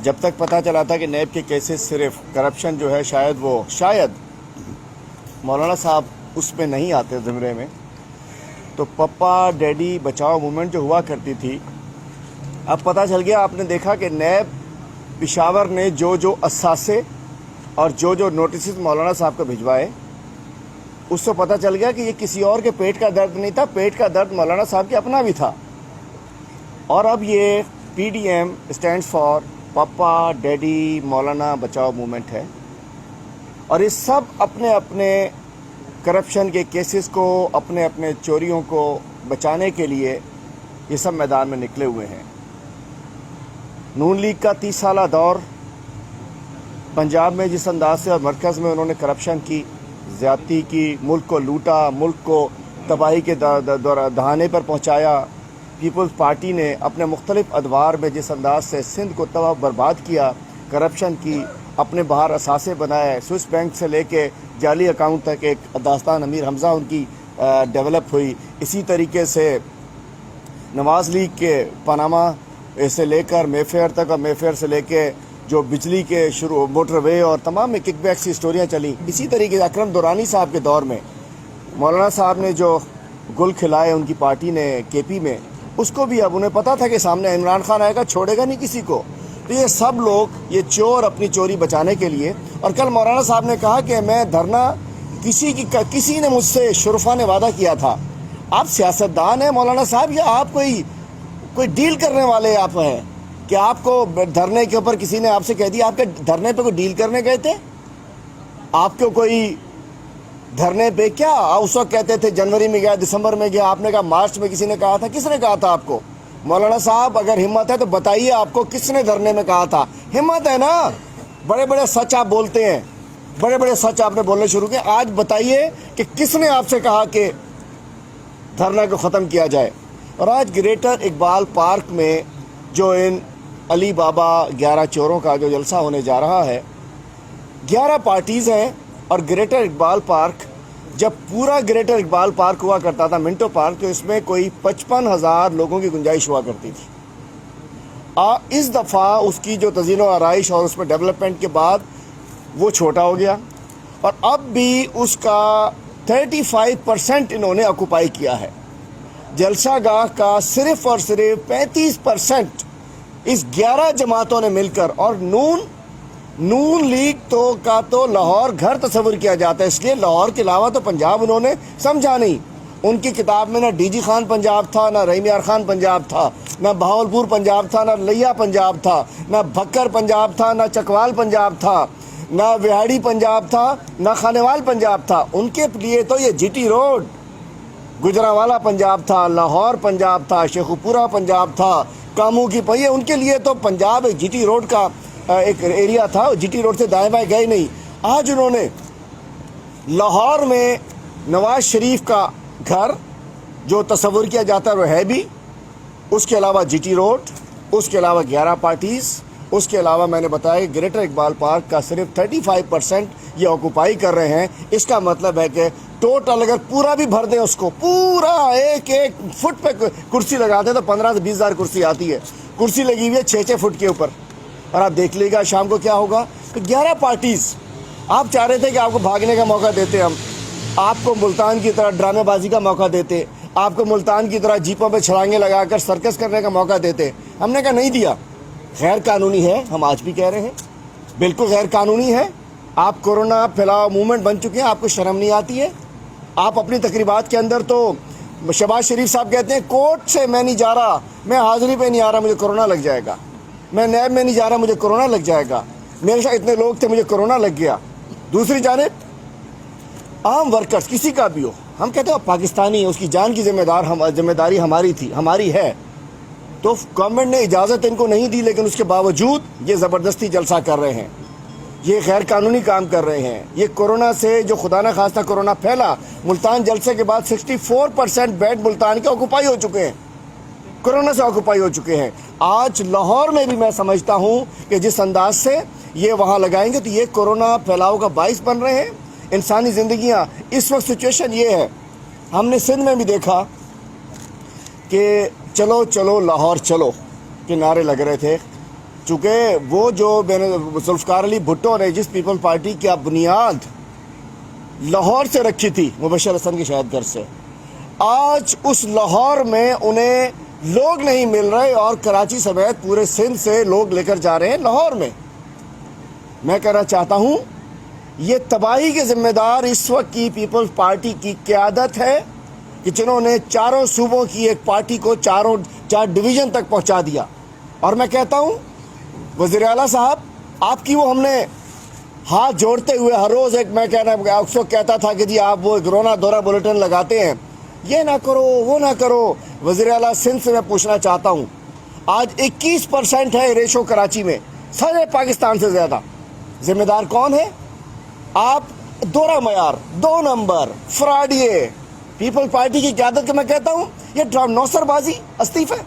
جب تک پتہ چلا تھا کہ نیب کے کیسز صرف کرپشن جو ہے شاید مولانا صاحب اس میں نہیں آتے زمرے میں، تو پپا ڈیڈی بچاؤ موومنٹ جو ہوا کرتی تھی، اب پتہ چل گیا، آپ نے دیکھا کہ نیب پشاور نے جو اثاثے اور جو نوٹسز مولانا صاحب کو بھجوائے، اس سے پتہ چل گیا کہ یہ کسی اور کے پیٹ کا درد نہیں تھا، پیٹ کا درد مولانا صاحب کے اپنا بھی تھا۔ اور اب یہ P D M stand for papa daddy Maulana بچاؤ موومنٹ ہے، اور یہ سب اپنے اپنے کرپشن کے کیسز کو، اپنے اپنے چوریوں کو بچانے کے لیے یہ سب میدان میں نکلے ہوئے ہیں۔ نون لیگ کا 30 سالہ دور پنجاب میں جس انداز سے اور مرکز میں انہوں نے کرپشن کی، زیادتی کی، ملک کو لوٹا، ملک کو تباہی کے دہانے پر پہنچایا، پیپلز پارٹی نے اپنے مختلف ادوار میں جس انداز سے سندھ کو تباہ برباد کیا، کرپشن کی، اپنے باہر اثاثے بنائے، سوئس بینک سے لے کے جعلی اکاؤنٹ تک ایک داستان امیر حمزہ ان کی ڈیولپ ہوئی۔ اسی طریقے سے نواز لیگ کے پاناما سے لے کر مے فیئر تک، اور مے فیئر سے لے کے جو بجلی کے موٹر وے اور تمام میں کک بیک سی اسٹوریاں چلیں۔ اسی طریقے سے اکرم دورانی صاحب کے دور میں مولانا صاحب نے جو گل کھلائے ان کی پارٹی نے کے پی میں، اس کو بھی اب انہیں پتہ تھا کہ سامنے عمران خان آئے گا، چھوڑے گا نہیں کسی کو۔ تو یہ سب لوگ یہ چور اپنی چوری بچانے کے لیے، اور کل مولانا صاحب نے کہا کہ میں دھرنا کسی نے مجھ سے شرفا نے وعدہ کیا تھا۔ آپ سیاستدان ہیں مولانا صاحب، یا آپ کوئی ڈیل کرنے والے آپ ہیں کہ آپ کو دھرنے کے اوپر کسی نے آپ سے کہہ دیا؟ آپ کے دھرنے پہ کوئی ڈیل کرنے گئے تھے؟ آپ کو کوئی دھرنے پہ کیا اس وقت کہتے تھے جنوری میں گیا، دسمبر میں گیا، آپ نے کہا مارچ میں کسی نے کہا تھا؟ کس نے کہا تھا آپ کو؟ مولانا صاحب اگر ہمت ہے تو بتائیے آپ کو کس نے دھرنے میں کہا تھا؟ ہمت ہے نا، بڑے بڑے سچ آپ بولتے ہیں، بڑے بڑے سچ آپ نے بولنے شروع کیے، آج بتائیے کہ کس نے آپ سے کہا کہ دھرنا کو ختم کیا جائے؟ اور آج گریٹر اقبال پارک میں جو ان علی بابا 11 چوروں کا جو جلسہ ہونے جا رہا ہے، 11 پارٹیز ہیں، اور گریٹر اقبال پارک، جب پورا گریٹر اقبال پارک ہوا کرتا تھا منٹو پارک، تو اس میں کوئی 55,000 لوگوں کی گنجائش ہوا کرتی تھی۔ اس دفعہ اس کی جو تزئین و آرائش اور اس میں ڈیولپمنٹ کے بعد وہ چھوٹا ہو گیا، اور اب بھی اس کا 35% انہوں نے آکوپائی کیا ہے۔ جلسہ گاہ کا صرف اور صرف 35% اس 11 جماعتوں نے مل کر، اور نون لیگ کا تو لاہور گھر تصور کیا جاتا ہے، اس لیے لاہور کے علاوہ تو پنجاب انہوں نے سمجھا نہیں۔ ان کی کتاب میں نہ ڈی جی خان پنجاب تھا، نہ رحیم یار خان پنجاب تھا، نہ بہاولپور پنجاب تھا، نہ لیا پنجاب تھا، نہ بھکر پنجاب تھا، نہ چکوال پنجاب تھا، نہ وہاڑی پنجاب تھا، نہ خانیوال پنجاب تھا۔ ان کے لیے تو یہ G T road Gujranwala Punjab تھا، لاہور پنجاب تھا، شیخوپورہ پنجاب تھا، کاموں کی پہیے، ان کے لیے تو پنجاب ایک جی ٹی روڈ کا ایک ایریا تھا، جی ٹی روڈ سے دائیں بائیں گئے نہیں۔ آج انہوں نے لاہور میں نواز شریف کا گھر جو تصور کیا جاتا ہے وہ ہے بھی، اس کے علاوہ جی ٹی روڈ، اس کے علاوہ 11 پارٹیز، اس کے علاوہ میں نے بتایا کہ گریٹر اقبال پارک کا صرف 35% یہ آکوپائی کر رہے ہیں۔ اس کا مطلب ہے کہ ٹوٹل اگر پورا بھی بھر دیں، اس کو پورا ایک فٹ پہ کرسی لگاتے ہیں تو 15 سے 20 ہزار کرسی آتی ہے۔ کرسی لگی ہوئی ہے 6 فٹ کے اوپر، اور آپ دیکھ لیے گا شام کو کیا ہوگا۔ تو 11 پارٹیز، آپ چاہ رہے تھے کہ آپ کو بھاگنے کا موقع دیتے، ہم آپ کو ملتان کی طرح ڈرامے بازی کا موقع دیتے، آپ کو ملتان کی طرح جیپوں پہ چھلانگیں لگا کر سرکس کرنے کا موقع دیتے، ہم نے کہا نہیں دیا۔ غیر قانونی ہے، ہم آج بھی کہہ رہے ہیں، بالکل غیر قانونی ہے۔ آپ کورونا پھیلاؤ موومنٹ بن چکے ہیں، آپ کو شرم نہیں آتی ہے؟ آپ اپنی تقریبات کے اندر تو شہباز شریف صاحب کہتے ہیں کورٹ سے میں نہیں جا رہا، میں حاضری پہ نہیں آ رہا، مجھے کورونا لگ جائے گا، میں نیب میں نہیں جا رہا، مجھے کورونا لگ جائے گا، میرے ساتھ اتنے لوگ تھے، مجھے کورونا لگ گیا۔ دوسری جانب عام ورکرز کسی کا بھی ہو، ہم کہتے ہیں پاکستانی ہے، اس کی جان کی ذمہ داری ہماری تھی، ہماری ہے، تو گورنمنٹ نے اجازت ان کو نہیں دی، لیکن اس کے باوجود یہ زبردستی جلسہ کر رہے ہیں، یہ غیر قانونی کام کر رہے ہیں۔ یہ کورونا سے جو خدا نہ خواستہ کورونا پھیلا، ملتان جلسے کے بعد 64% بیڈ ملتان کے آکوپائی ہو چکے ہیں، کورونا سے آکوپائی ہو چکے ہیں۔ آج لاہور میں بھی میں سمجھتا ہوں کہ جس انداز سے یہ وہاں لگائیں گے تو یہ کورونا پھیلاؤ کا باعث بن رہے ہیں۔ انسانی زندگیاں اس وقت سچویشن یہ ہے، ہم نے سندھ میں بھی دیکھا کہ چلو چلو لاہور چلو کے نعرے لگ رہے تھے، چونکہ وہ جو ذوالفقار علی بھٹو نے جس پیپل پارٹی کی بنیاد لاہور سے رکھی تھی مبشر حسن کے شاید گھر سے، آج اس لاہور میں انہیں لوگ نہیں مل رہے اور کراچی سمیت پورے سندھ سے لوگ لے کر جا رہے ہیں لاہور میں۔ میں کہنا چاہتا ہوں یہ تباہی کے ذمہ دار اس وقت کی پیپلز پارٹی کی قیادت ہے کہ جنہوں نے چاروں صوبوں کی ایک پارٹی کو چار ڈویژن تک پہنچا دیا۔ اور میں کہتا ہوں وزیر اعلیٰ صاحب، آپ کی وہ ہم نے ہاتھ جوڑتے ہوئے ہر روز ایک میں اکثر کہتا تھا کہ جی آپ وہ روزانہ دورہ بلیٹن لگاتے ہیں، یہ نہ کرو وہ نہ کرو۔ وزیر اعلیٰ سندھ سے میں پوچھنا چاہتا ہوں، آج 21% ہے ریشو کراچی میں، سارے پاکستان سے زیادہ۔ ذمہ دار کون ہے؟ آپ دورہ معیار، 2 نمبر، فراڈیے پیپل پارٹی کی قیادت کے۔ میں کہتا ہوں یہ نوسر بازی، استعفے۔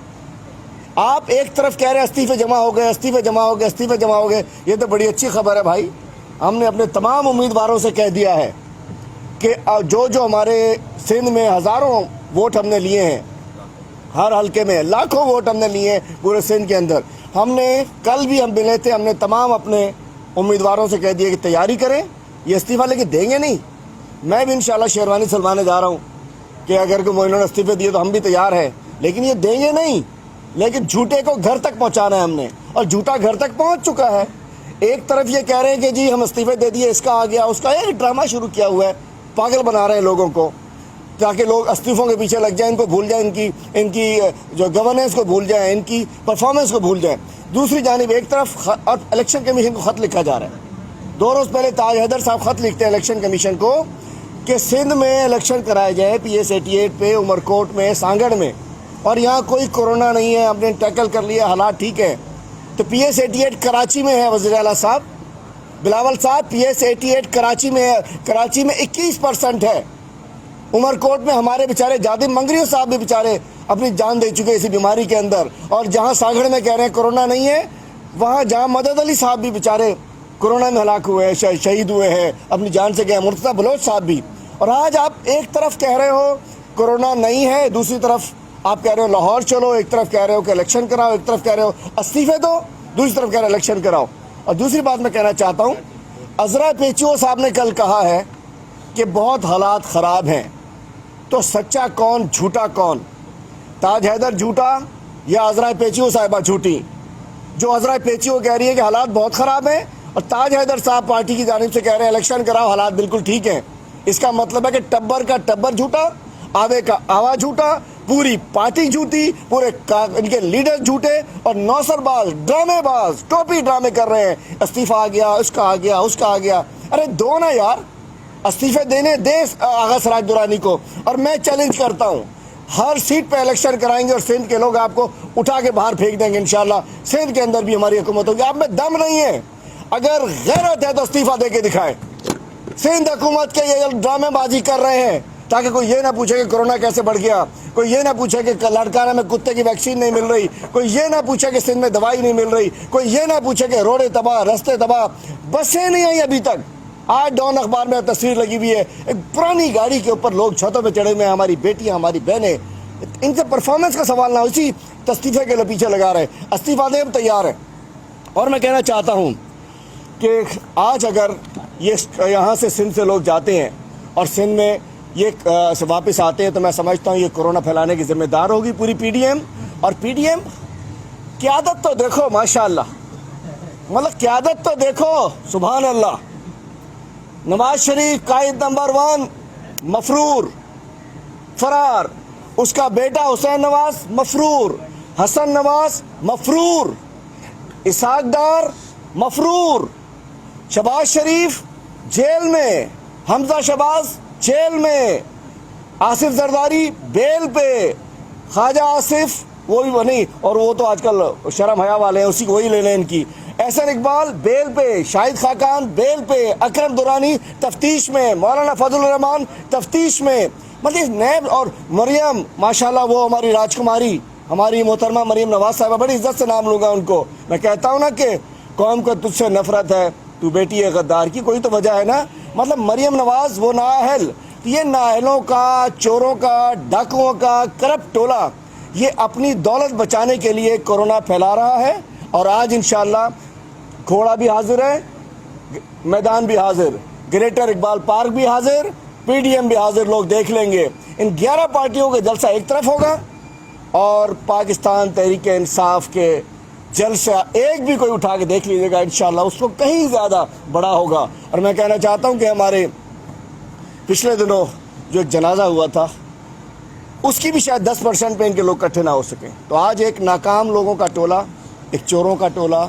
آپ ایک طرف کہہ رہے ہیں استعفے جمع ہو گئے، استعفے جمع ہو گئے، استعفے جمع ہو گئے، یہ تو بڑی اچھی خبر ہے بھائی۔ ہم نے اپنے تمام امیدواروں سے کہہ دیا ہے کہ جو ہمارے سندھ میں ہزاروں ووٹ ہم نے لیے ہیں، ہر حلقے میں لاکھوں ووٹ ہم نے لیے ہیں پورے سندھ کے اندر، ہم نے کل بھی ہم ملے تھے، ہم نے تمام اپنے امیدواروں سے کہہ دیا کہ تیاری کریں، یہ استعفیٰ لے کے دیں گے نہیں۔ میں بھی انشاءاللہ شیروانی سلوانے جا رہا ہوں کہ اگر انہوں نے استعفے دیے تو ہم بھی تیار ہیں، لیکن یہ دیں گے نہیں، لیکن جھوٹے کو گھر تک پہنچانا ہے ہم نے، اور جھوٹا گھر تک پہنچ چکا ہے۔ ایک طرف یہ کہہ رہے ہیں کہ جی ہم استعفے دے دیے، اس کا آ گیا، اس کا، ایک ڈرامہ شروع کیا ہوا ہے، پاگل بنا رہے ہیں لوگوں کو تاکہ لوگ استعفوں کے پیچھے لگ جائیں، ان کو بھول جائیں، ان کی جو گورننس کو بھول جائیں، ان کی پرفارمنس کو بھول جائیں۔ دوسری جانب ایک طرف الیکشن کمیشن کو خط لکھا جا رہا ہے۔ 2 روز پہلے تاج حیدر صاحب خط لکھتے ہیں الیکشن کمیشن کو کہ سندھ میں الیکشن کرائے جائیں پی ایس 88 پہ، عمر کوٹ میں، سانگڑ میں، اور یہاں کوئی کورونا نہیں ہے، ہم نے ٹیکل کر لیا، حالات ٹھیک ہے۔ تو پی ایس 88 کراچی میں ہے وزیر اعلیٰ صاحب، بلاول صاحب، پی ایس 88 کراچی میں ہے، کراچی میں 21% ہے۔ عمر کوٹ میں ہمارے بیچارے جادم منگریو صاحب بھی بیچارے اپنی جان دے چکے اسی بیماری کے اندر، اور جہاں سانگڑ میں کہہ رہے ہیں کورونا نہیں ہے، وہاں جہاں مدد علی صاحب بھی بیچارے کورونا میں ہلاک ہوئے ہیں، شہید ہوئے ہیں، اپنی جان سے گئے، مرتضیٰ بلوچ صاحب بھی۔ اور آج آپ ایک طرف کہہ رہے ہو کورونا نہیں ہے، دوسری طرف آپ کہہ رہے ہو لاہور چلو، ایک طرف کہہ رہے ہو کہ الیکشن کراؤ، ایک طرف کہہ رہے ہو استعفے دو، دوسری طرف کہہ رہے ہو الیکشن کراؤ۔ اور دوسری بات میں کہنا چاہتا ہوں، عذرا پیچیو صاحب نے کل کہا ہے کہ بہت حالات خراب ہیں، تو سچا کون جھوٹا کون؟ تاج حیدر جھوٹا یا عذرا پیچیو صاحبہ جھوٹی؟ جو عذرا پیچیو کہہ رہی ہے کہ حالات بہت خراب ہیں، اور تاج حیدر صاحب پارٹی کی جانب سے کہہ رہے ہیں الیکشن کراؤ، حالات بالکل ٹھیک ہیں۔ اس کا مطلب ہے کہ ٹبر کا ٹبر جھوٹا، آوے کا آوا جھوٹا، پوری پارٹی جھوٹی، پورے ان کے لیڈر جھوٹے، اور نوسر باز، ڈرامے باز، ٹوپی ڈرامے کر رہے ہیں، استعفیٰ آ گیا، اس کا آ گیا، اس کا آ گیا۔ ارے دو نا یار، استعفے دینے دے آغا سراج درانی کو۔ اور میں چیلنج کرتا ہوں، ہر سیٹ پہ الیکشن کرائیں گے اور سندھ کے لوگ آپ کو اٹھا کے باہر پھینک دیں گے انشاءاللہ۔ سندھ کے اندر بھی ہماری حکومت ہوگی۔ آپ میں دم نہیں ہے، اگر غیرت ہے تو استعفیٰ دے کے دکھائیں۔ سندھ حکومت کے یہ ڈرامے بازی کر رہے ہیں تاکہ کوئی یہ نہ پوچھے کہ کورونا کیسے بڑھ گیا، کوئی یہ نہ پوچھے کہ لڑکانہ میں کتے کی ویکسین نہیں مل رہی، کوئی یہ نہ پوچھے کہ سندھ میں دوائی نہیں مل رہی، کوئی یہ نہ پوچھے کہ روڈیں تباہ، رستے تباہ، بسیں نہیں آئی ابھی تک۔ آج ڈان اخبار میں تصویر لگی ہوئی ہے، ایک پرانی گاڑی کے اوپر لوگ چھتوں پہ چڑھے ہوئے ہیں، ہماری بیٹیاں، ہماری بہنیں۔ ان سے پرفارمنس کا سوال نہ، اسی استعفے کے پیچھے لگا رہے، استعفیٰ دے تیار ہے۔ اور میں کہنا چاہتا ہوں کہ آج اگر یہ یہاں سے سندھ سے لوگ جاتے ہیں اور سندھ میں یہ واپس آتے ہیں، تو میں سمجھتا ہوں یہ کورونا پھیلانے کی ذمہ دار ہوگی پوری پی ڈی ایم۔ اور پی ڈی ایم قیادت تو دیکھو ماشاءاللہ، مطلب قیادت تو دیکھو، سبحان اللہ۔ نواز شریف قائد نمبر 1 مفرور، فرار، اس کا بیٹا حسین نواز مفرور، حسن نواز مفرور، اسحاق ڈار مفرور، شہباز شریف جیل میں، حمزہ شہباز جیل میں، آصف زرداری بیل پہ، خواجہ آصف وہ بھی نہیں، اور وہ تو آج کل شرم حیا والے ہیں، اسی کو وہی لے لیں ان کی، احسن اقبال بیل پہ، شاہد خاقان بیل پہ، اکرم دورانی تفتیش میں، مولانا فضل الرحمان تفتیش میں، مطلب نیب، اور مریم ماشاءاللہ وہ ہماری راجکماری، ہماری محترمہ مریم نواز صاحبہ، بڑی عزت سے نام لوں گا ان کو۔ میں کہتا ہوں نا کہ قوم کو تجھ سے نفرت ہے، تو بیٹی ہے غدار کی، کوئی تو وجہ ہے نا۔ مطلب مریم نواز وہ نااہل، یہ نااہلوں کا، چوروں کا، ڈاکوؤں کا کرپٹ ٹولہ، یہ اپنی دولت بچانے کے لیے کورونا پھیلا رہا ہے، اور آج انشاءاللہ گھوڑا بھی حاضر ہے, میدان بھی حاضر, گریٹر اقبال پارک بھی حاضر, پی ڈی ایم بھی حاضر. لوگ دیکھ لیں گے. ان 11 پارٹیوں کا جلسہ ایک طرف ہوگا اور پاکستان تحریک انصاف کے جلسہ ایک بھی کوئی اٹھا کے دیکھ لیجیے گا, انشاءاللہ اس کو کہیں زیادہ بڑا ہوگا. اور میں کہنا چاہتا ہوں کہ ہمارے پچھلے دنوں جو ایک جنازہ ہوا تھا اس کی بھی شاید 10% پہ ان کے لوگ اکٹھے نہ ہو سکیں. تو آج ایک ناکام لوگوں کا ٹولہ, ایک چوروں کا ٹولہ,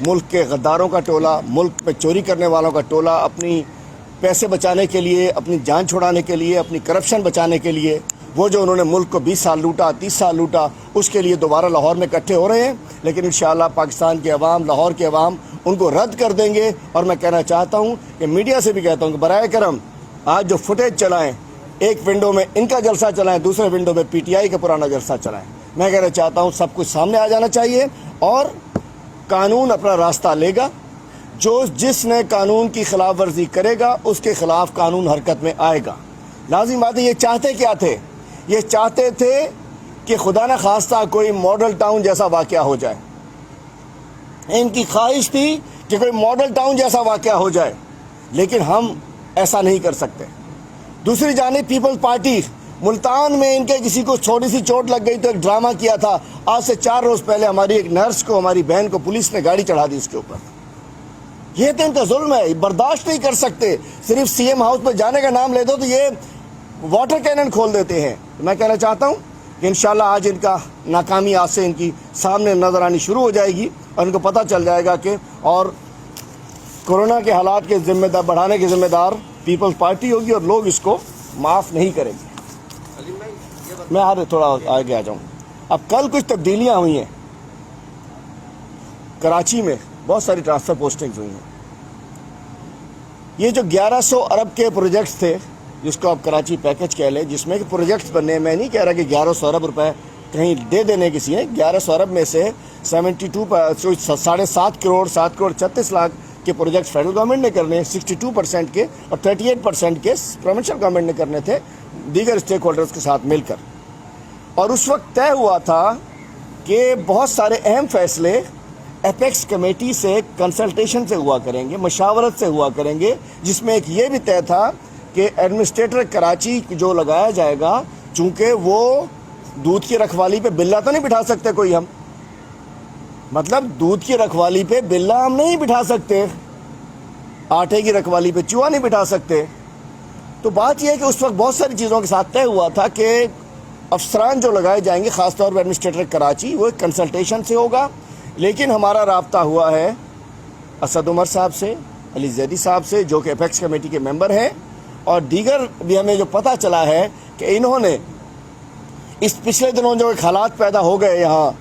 ملک کے غداروں کا ٹولہ, ملک پہ چوری کرنے والوں کا ٹولہ, اپنی پیسے بچانے کے لیے, اپنی جان چھڑانے کے لیے, اپنی کرپشن بچانے کے لیے, وہ جو انہوں نے ملک کو 20 سال لوٹا, 30 سال لوٹا, اس کے لیے دوبارہ لاہور میں اکٹھے ہو رہے ہیں. لیکن انشاءاللہ پاکستان کے عوام, لاہور کے عوام ان کو رد کر دیں گے. اور میں کہنا چاہتا ہوں کہ میڈیا سے بھی کہتا ہوں کہ برائے کرم آج جو فوٹیج چلائیں, ایک ونڈو میں ان کا جلسہ چلائیں, دوسرے ونڈو میں پی ٹی آئی کا پرانا جلسہ چلائیں. میں کہنا چاہتا ہوں سب کچھ سامنے آ جانا چاہیے اور قانون اپنا راستہ لے گا. جس نے قانون کی خلاف ورزی کرے گا اس کے خلاف قانون حرکت میں آئے گا. لازم بات ہے. یہ چاہتے کیا تھے؟ یہ چاہتے تھے کہ خدا نہ خواستہ کوئی ماڈل ٹاؤن جیسا واقعہ ہو جائے. ان کی خواہش تھی کہ کوئی ماڈل ٹاؤن جیسا واقعہ ہو جائے, لیکن ہم ایسا نہیں کر سکتے. دوسری جانب پیپلز پارٹی, ملتان میں ان کے کسی کو چھوٹی سی چوٹ لگ گئی تو ایک ڈرامہ کیا تھا. آج سے 4 روز پہلے ہماری ایک نرس کو, ہماری بہن کو پولیس نے گاڑی چڑھا دی اس کے اوپر. یہ تو ان کا ظلم ہے, برداشت نہیں کر سکتے. صرف سی ایم ہاؤس پہ جانے کا نام لے دو تو یہ واٹر کینن کھول دیتے ہیں. میں کہنا چاہتا ہوں کہ انشاءاللہ آج ان کا ناکامی آج سے ان کی سامنے نظر آنی شروع ہو جائے گی اور ان کو پتہ چل جائے گا کہ اور کورونا کے حالات کے ذمہ دار بڑھانے کے ذمہ دار پیپلز پارٹی ہوگی اور لوگ اس کو معاف نہیں کریں گے. میں تھوڑا آگے آ جاؤں. اب کل کچھ تبدیلیاں ہوئی ہیں کراچی میں, بہت ساری ٹرانسفر پوسٹنگز ہوئی ہیں. یہ جو 1100 ارب کے پروجیکٹس تھے جس کو آپ کراچی پیکج کہہ لیں, جس میں کہ پروجیکٹس بننے, میں نہیں کہہ رہا کہ 1100 ارب روپے کہیں دے دینے کسی ہیں. 1100 ارب میں سے 7.5 کروڑ 36 لاکھ کے پروجیکٹس فیڈرل گورنمنٹ نے کرنے, 62% کے اور 38% کے پروونشل گورنمنٹ نے کرنے تھے دیگر اسٹیک ہولڈرز کے ساتھ مل کر. اور اس وقت طے ہوا تھا کہ بہت سارے اہم فیصلے ایپیکس کمیٹی سے کنسلٹیشن سے ہوا کریں گے, مشاورت سے ہوا کریں گے, جس میں ایک یہ بھی طے تھا کہ ایڈمنسٹریٹر کراچی جو لگایا جائے گا, چونکہ وہ دودھ کی رکھوالی پہ بلا تو نہیں بٹھا سکتے کوئی ہم, مطلب دودھ کی رکھوالی پہ بلا ہم نہیں بٹھا سکتے, آٹے کی رکھوالی پہ چوہا نہیں بٹھا سکتے. تو بات یہ ہے کہ اس وقت بہت ساری چیزوں کے ساتھ طے ہوا تھا کہ افسران جو لگائے جائیں گے, خاص طور پر ایڈمنسٹریٹر کراچی, وہ ایک کنسلٹیشن سے ہوگا. لیکن ہمارا رابطہ ہوا ہے اسد عمر صاحب سے, علی زیدی صاحب سے, جو کہ ایپیکس کمیٹی کے ممبر ہیں, اور دیگر بھی ہمیں جو پتہ چلا ہے کہ انہوں نے اس پچھلے دنوں جو ایک حالات پیدا ہو گئے یہاں,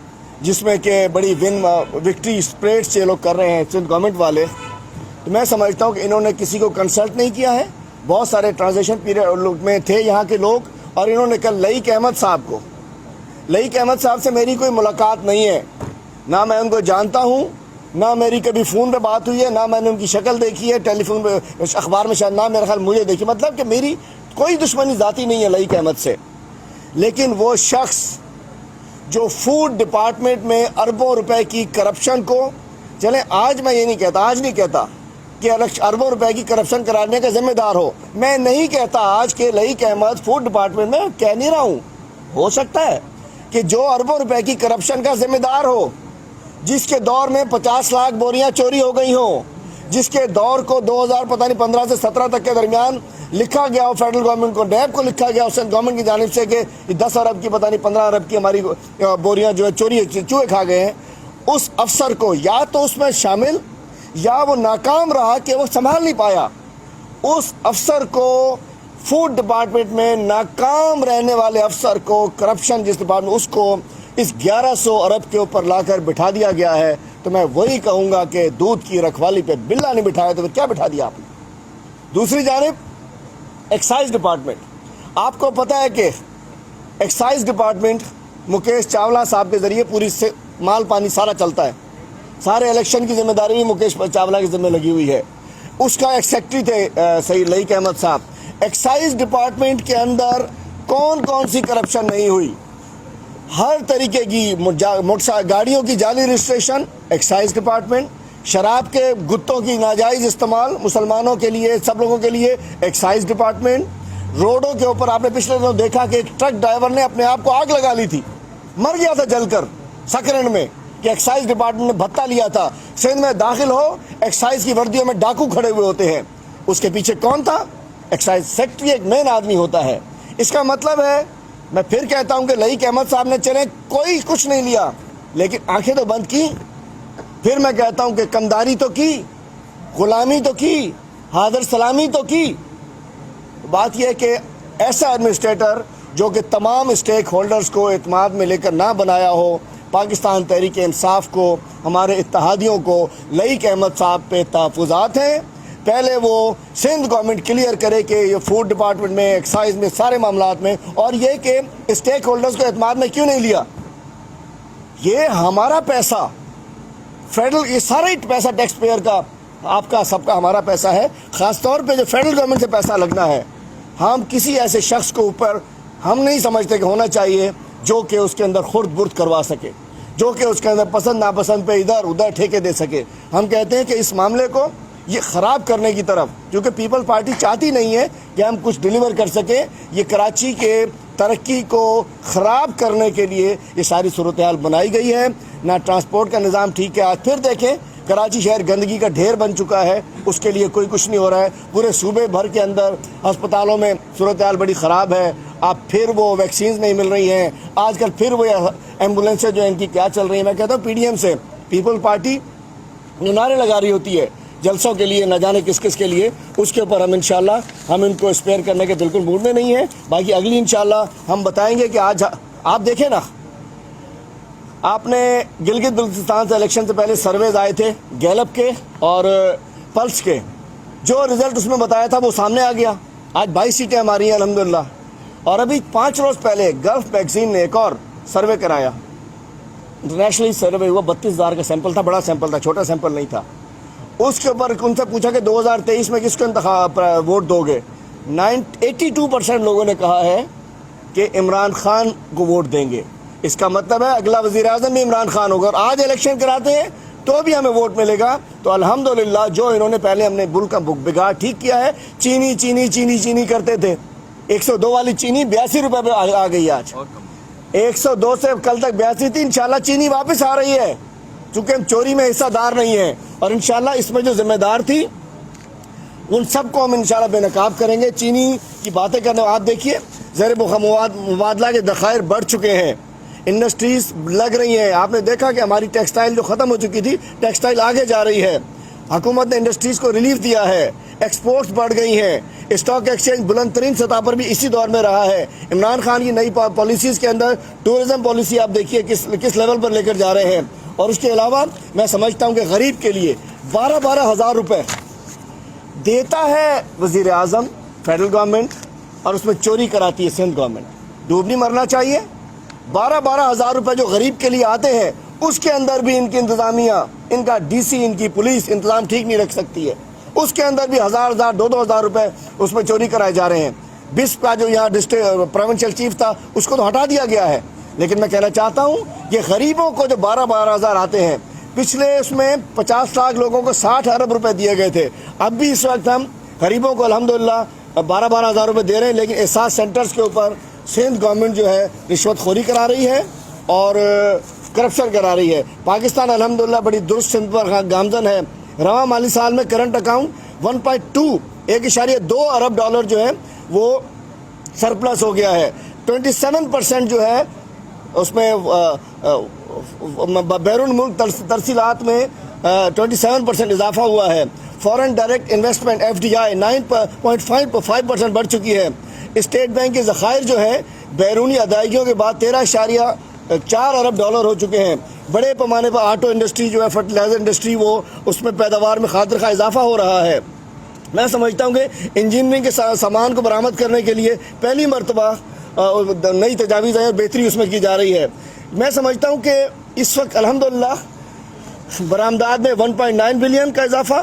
جس میں کہ بڑی وکٹری اسپریڈ یہ لوگ کر رہے ہیں سندھ گورنمنٹ والے, تو میں سمجھتا ہوں کہ انہوں نے کسی کو کنسلٹ نہیں کیا ہے. بہت سارے ٹرانزیشن پیریڈ میں تھے یہاں کے لوگ, اور انہوں نے کل لئیق احمد صاحب کو, لئیق احمد صاحب سے میری کوئی ملاقات نہیں ہے, نہ میں ان کو جانتا ہوں, نہ میری کبھی فون پہ بات ہوئی ہے, نہ میں نے ان کی شکل دیکھی ہے ٹیلی فون پہ, اخبار میں شاید, نہ میرا خیال مجھے دیکھی. مطلب کہ میری کوئی دشمنی ذاتی نہیں ہے لئیق احمد سے. لیکن وہ شخص جو فوڈ ڈپارٹمنٹ میں اربوں روپے کی کرپشن کو, چلیں آج میں یہ نہیں کہتا, آج نہیں کہتا کہ اربوں روپے کی کرپشن کرانے کا ذمہ دار ہو, میں نہیں کہتا آج کہ لئیق احمد فوڈ ڈپارٹمنٹ میں, کہہ نہیں رہا ہوں. ہو سکتا ہے کہ جو اربوں روپے کی کرپشن کا ذمہ دار ہو, جس کے دور میں 50 لاکھ بوریاں چوری ہو گئی ہوں, جس کے دور کو 2015 سے 17 تک کے درمیان لکھا گیا ہو فیڈرل گورنمنٹ کو, نیب کو لکھا گیا ہو سینٹرل گورنمنٹ کی جانب سے کہ 10 ارب کی 15 ارب کی ہماری بوریاں جو ہے چوری, چوہے کھا گئے ہیں, اس افسر کو یا تو اس میں شامل, یا وہ ناکام رہا کہ وہ سنبھال نہیں پایا. اس افسر کو, فوڈ ڈپارٹمنٹ میں ناکام رہنے والے افسر کو, کرپشن جس ڈپارٹمنٹ, اس کو اس 1100 ارب کے اوپر لا کر بٹھا دیا گیا ہے. تو میں وہی کہوں گا کہ دودھ کی رکھوالی پہ بلا نہیں بٹھایا تو کیا بٹھا دیا آپ نے. دوسری جانب ایکسائز ڈپارٹمنٹ, آپ کو پتہ ہے کہ ایکسائز ڈپارٹمنٹ مکیش چاولہ صاحب کے ذریعے پوری سے مال پانی سارا چلتا ہے. سارے الیکشن کی ذمہ داری بھی مکیش چاولہ کی ذمہ لگی ہوئی ہے. اس کا ایک سیکٹری تھے سید لئیق احمد صاحب. ایکسائز ڈپارٹمنٹ کے اندر کون کون سی کرپشن نہیں ہوئی, ہر طریقے کی گاڑیوں کی جعلی رجسٹریشن ایکسائز ڈپارٹمنٹ، شراب کے گتوں کی ناجائز استعمال مسلمانوں کے لیے، سب لوگوں کے لیے ایکسائز ڈپارٹمنٹ، روڈوں کے اوپر آپ نے پچھلے دنوں دیکھا کہ ایک ٹرک ڈرائیور نے اپنے آپ کو آگ لگا لی تھی، مر گیا تھا جل کر سکرینڈ میں، کہ ایکسائز ڈپارٹمنٹ نے بھتہ لیا تھا۔ سندھ میں داخل ہو ایکسائز کی وردیوں میں ڈاکو کھڑے ہوئے ہوتے ہیں، اس کے پیچھے کون تھا؟ ایکسائز سیکٹری ایک مین آدمی ہوتا ہے۔ اس کا مطلب ہے، میں پھر کہتا ہوں کہ لئیق احمد صاحب نے چلیں کوئی کچھ نہیں لیا لیکن آنکھیں تو بند کی۔ پھر میں کہتا ہوں کہ کمداری تو کی، غلامی تو کی، حاضر سلامی تو کی۔ بات یہ ہے کہ ایسا ایڈمنسٹریٹر جو کہ تمام اسٹیک ہولڈرز کو اعتماد میں لے کر نہ بنایا ہو، پاکستان تحریک انصاف کو، ہمارے اتحادیوں کو، لئیق احمد صاحب پہ تحفظات ہیں۔ پہلے وہ سندھ گورنمنٹ کلیئر کرے کہ یہ فوڈ ڈپارٹمنٹ میں، ایکسائز میں، سارے معاملات میں، اور یہ کہ اسٹیک ہولڈرز کو اعتماد میں کیوں نہیں لیا۔ یہ ہمارا پیسہ، فیڈرل، یہ سارا ہی پیسہ ٹیکس پیئر کا، آپ کا، سب کا، ہمارا پیسہ ہے۔ خاص طور پہ جو فیڈرل گورنمنٹ سے پیسہ لگنا ہے، ہم کسی ایسے شخص کو اوپر ہم نہیں سمجھتے کہ ہونا چاہیے جو کہ اس کے اندر خرد برد کروا سکے، جو کہ اس کے اندر پسند ناپسند پہ ادھر ادھر ٹھیکے دے سکے۔ ہم کہتے ہیں کہ اس معاملے کو یہ خراب کرنے کی طرف، کیونکہ پیپل پارٹی چاہتی نہیں ہے کہ ہم کچھ ڈیلیور کر سکیں، یہ کراچی کے ترقی کو خراب کرنے کے لیے یہ ساری صورتحال بنائی گئی ہے۔ نہ ٹرانسپورٹ کا نظام ٹھیک ہے، آج پھر دیکھیں کراچی شہر گندگی کا ڈھیر بن چکا ہے، اس کے لیے کوئی کچھ نہیں ہو رہا ہے۔ پورے صوبے بھر کے اندر ہسپتالوں میں صورتحال بڑی خراب ہے، اب پھر وہ ویکسینز نہیں مل رہی ہیں، آج کل پھر وہ ایمبولینسیں جو ان کی کیا چل رہی ہیں۔ میں کہتا ہوں پی ڈی ایم سے پیپل پارٹی نعرے لگا رہی ہوتی ہے جلسوں کے لیے، نہ جانے کس کس کے لیے، اس کے اوپر ہم انشاءاللہ ہم ان کو اسپیئر کرنے کے بالکل موڈ میں نہیں ہیں۔ باقی اگلی انشاءاللہ ہم بتائیں گے کہ آج آپ دیکھیں نا، آپ نے گلگت بلتستان سے الیکشن سے پہلے سرویز آئے تھے گیلپ کے اور پلس کے، جو رزلٹ اس میں بتایا تھا وہ سامنے آ گیا۔ آج 22 سیٹیں ہماری ہیں الحمدللہ۔ اور ابھی 5 روز پہلے گلف میگزین نے ایک اور سروے کرایا، انٹرنیشنلی سروے ہوا، 32,000 کا سیمپل تھا، بڑا سیمپل تھا، چھوٹا سیمپل نہیں تھا۔ اس کے اوپر ان سے پوچھا کہ 2023 میں کس کو ووٹ دو گے، 82% لوگوں نے کہا ہے کہ عمران خان کو ووٹ دیں گے۔ اس کا مطلب ہے اگلا وزیر اعظم بھی عمران خان ہوگا، اور آج الیکشن کراتے ہیں تو بھی ہمیں ووٹ ملے گا۔ تو الحمدللہ جو انہوں نے پہلے ہم نے ملک کا بگاڑ ٹھیک کیا ہے، چینی چینی چینی چینی کرتے تھے، 102 والی چینی 82 روپے پہ آ گئی، آج 102 سے کل تک 82 تھی، انشاءاللہ چینی واپس آ رہی ہے، چونکہ ہم چوری میں حصہ دار نہیں ہیں، اور انشاءاللہ اس میں جو ذمہ دار تھی ان سب کو ہم انشاءاللہ بے نقاب کریں گے۔ چینی کی باتیں کرنے، آپ دیکھیے زیر مبادلہ کے ذخائر بڑھ چکے ہیں، انڈسٹریز لگ رہی ہیں۔ آپ نے دیکھا کہ ہماری ٹیکسٹائل جو ختم ہو چکی تھی، ٹیکسٹائل آگے جا رہی ہے، حکومت نے انڈسٹریز کو ریلیف دیا ہے، ایکسپورٹس بڑھ گئی ہیں، اسٹاک ایکسچینج بلند ترین سطح پر بھی اسی دور میں رہا ہے۔ عمران خان کی نئی پالیسیز کے اندر ٹورزم پالیسی آپ دیکھیے کس لیول پر لے کر جا رہے ہیں۔ اور اس کے علاوہ میں سمجھتا ہوں کہ غریب کے لیے 12 ہزار روپے دیتا ہے وزیر اعظم فیڈرل گورنمنٹ، اور اس میں چوری کراتی ہے سندھ گورنمنٹ۔ ڈوب نہیں مرنا چاہیے۔ 12 ہزار روپے جو غریب کے لیے آتے ہیں، اس کے اندر بھی ان کی انتظامیہ، ان کا ڈی سی، ان کی پولیس انتظام ٹھیک نہیں رکھ سکتی ہے، اس کے اندر بھی 1000 2,000 روپے اس میں چوری کرائے جا رہے ہیں۔ بسپ کا جو یہاں ڈسٹرکٹ پروونشل چیف تھا، اس کو تو ہٹا دیا گیا ہے، لیکن میں کہنا چاہتا ہوں کہ غریبوں کو جو 12 ہزار آتے ہیں، پچھلے اس میں 50 لاکھ لوگوں کو 60 ارب روپے دیے گئے تھے، اب بھی اس وقت ہم غریبوں کو الحمدللہ 12 ہزار روپے دے رہے ہیں، لیکن احساس سینٹرز کے اوپر سندھ گورنمنٹ جو ہے رشوت خوری کرا رہی ہے اور کرپشن کرا رہی ہے۔ پاکستان الحمدللہ بڑی درست سندھ پر گامزن ہے۔ رواں مالی سال میں کرنٹ اکاؤنٹ 1.2 ارب ڈالر جو ہے وہ سرپلس ہو گیا ہے۔ 27% جو ہے اس میں بیرون ملک ترسیلات میں 27% اضافہ ہوا ہے۔ فورن ڈائریکٹ انویسٹمنٹ FDI 9.5% بڑھ چکی ہے۔ اسٹیٹ بینک کے ذخائر جو ہے بیرونی ادائیگیوں کے بعد 13.4 ارب ڈالر ہو چکے ہیں۔ بڑے پیمانے پر آٹو انڈسٹری جو ہے، فرٹیلائزر انڈسٹری، وہ اس میں پیداوار میں خاطر خواہ اضافہ ہو رہا ہے۔ میں سمجھتا ہوں کہ انجینئرنگ کے سامان کو برآمد کرنے کے لیے پہلی مرتبہ نئی تجاویز ہیں اور بہتری اس میں کی جا رہی ہے۔ میں سمجھتا ہوں کہ اس وقت الحمدللہ برآمدات میں 1.9 بلین کا اضافہ،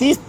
30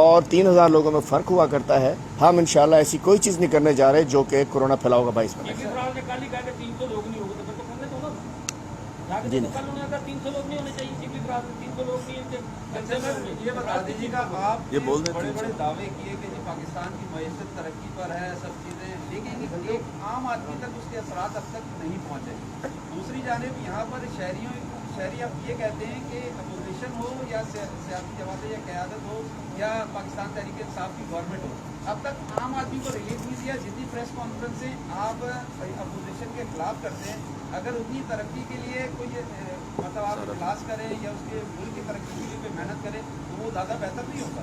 اور 3000 لوگوں میں فرق ہوا کرتا ہے. ہم انشاءاللہ ایسی کوئی چیز نہیں کرنے جا رہے جو کہ کورونا پھیلاؤ کا باعث بنے. لیکن فراز نے کل ہی کہا کہ 300 لوگ نہیں ہوگے تو کرنے دو نا. جی کل انہوں نے کہا 300 لوگ نہیں ہونے چاہیے. چیف فراز 300 لوگ نہیں ہوتے. یہ بتا دیجیے گا آپ بڑے بڑے دعوے کیے کہ جی پاکستان کی معیشت ترقی پر ہے سب چیزیں, لیکن ایک عام آدمی تک اس کے اثرات اب تک نہیں پہنچے. دوسری جانب یہاں پر شہری اب یہ کہتے ہیں کہ اپوزیشن ہو یا سیاسی جماعتیں یا قیادت ہو یا پاکستان تحریک انصاف کی گورنمنٹ ہو, اب تک عام آدمی کو ریلیف نہیں دیا. جتنی پریس کانفرنسیں آپ اپوزیشن کے خلاف کرتے ہیں, اگر اتنی ترقی کے لیے کوئی مطلب آپ اجلاس کریں یا اس کے ملک کی ترقی کے لیے کوئی محنت کریں تو وہ زیادہ بہتر نہیں ہوتا.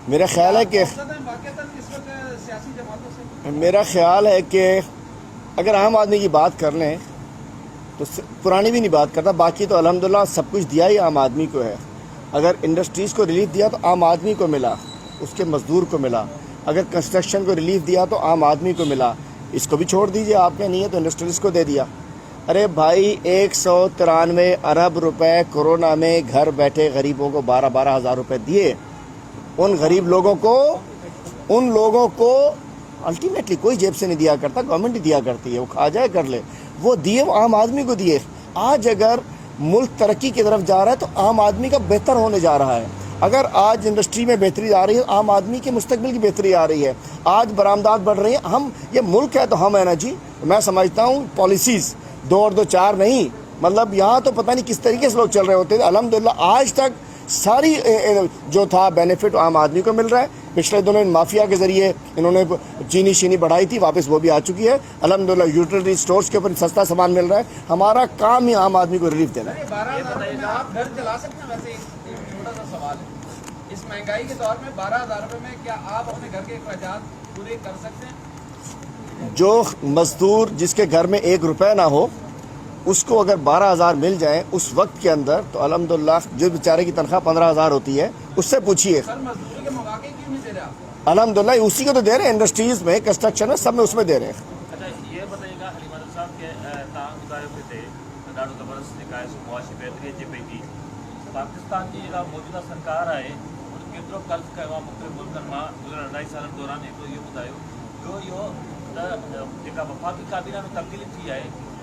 میرا خیال ہے کہ واقعات اس وقت سیاسی جماعتوں سے میرا خیال ہے کہ اگر عام آدمی کی بات کر لیں تو پرانی بھی نہیں بات کرتا. باقی تو الحمدللہ سب کچھ دیا ہی عام آدمی کو ہے. اگر انڈسٹریز کو ریلیف دیا تو عام آدمی کو ملا, اس کے مزدور کو ملا. اگر کنسٹرکشن کو ریلیف دیا تو عام آدمی کو ملا. اس کو بھی چھوڑ دیجئے, آپ نے نہیں ہے تو انڈسٹریز کو دے دیا. ارے بھائی 193 ارب روپے کورونا میں گھر بیٹھے غریبوں کو 12 ہزار روپے دیے. ان غریب لوگوں کو الٹیمیٹلی کوئی جیب سے نہیں دیا کرتا, گورنمنٹ ہی دیا کرتی ہے. وہ کھا جائے کر لے, وہ دیے, وہ عام آدمی کو دیے. آج اگر ملک ترقی کی طرف جا رہا ہے تو عام آدمی کا بہتر ہونے جا رہا ہے. اگر آج انڈسٹری میں بہتری آ رہی ہے, عام آدمی کے مستقبل کی بہتری آ رہی ہے. آج برآمدات بڑھ رہی ہیں. ہم یہ ملک ہے تو ہم ہے نا جی. میں سمجھتا ہوں پالیسیز 2 اور 2 4 نہیں, مطلب یہاں تو پتہ نہیں کس طریقے سے لوگ چل رہے ہوتے تھے. الحمدللہ آج تک ساری جو تھا بینیفٹ عام آدمی کو مل رہا ہے. پچھلے دنوں مافیا کے ذریعے انہوں نے چینی شینی بڑھائی تھی, واپس وہ بھی آ چکی ہے. الحمدللہ یوٹیلیٹی سٹورز کے اوپر سستا سامان مل رہا ہے. ہمارا کام ہی عام آدمی کو ریلیف دینا ہے. 12,000 میں آپ گھر چلا سکتے ہیں. ویسے ایک چھوٹا سا سوال ہے, اس مہنگائی کے دور میں 12,000 روپے میں کیا آپ اپنے گھر کے اخراجات پورے کر سکتے ہیں؟ جو مزدور جس کے گھر میں 1 روپے نہ ہو, اس کو اگر 12,000 مل جائیں اس وقت کے اندر تو الحمدللہ جو بیچارے کی تنخواہ 15,000 ہوتی ہے اس سے پوچھیے. سر مزدوری کے مواقع کیوں نہیں دے رہے آپ؟ الحمدللہ اسی کو تو دے رہے ہیں, انڈسٹریز میں, کنسٹرکشن میں, سب میں اس میں دے رہے ہیں. اچھا یہ بتائیے گا حلیم عادل صاحب کے تاہم گزارے ہوئے تھے ڈاکٹر زبردست نکائے سے معاشی بہتری جی پی کی پاکستان کی موجودہ سرکار ہے ان کیترو قرض کا مختلف ملکن میں گزر 2.5 سال دوران ایک یہ بتاؤ جو یہ وفاقی کابینہ میں تبدیلی تھی ہے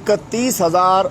31,000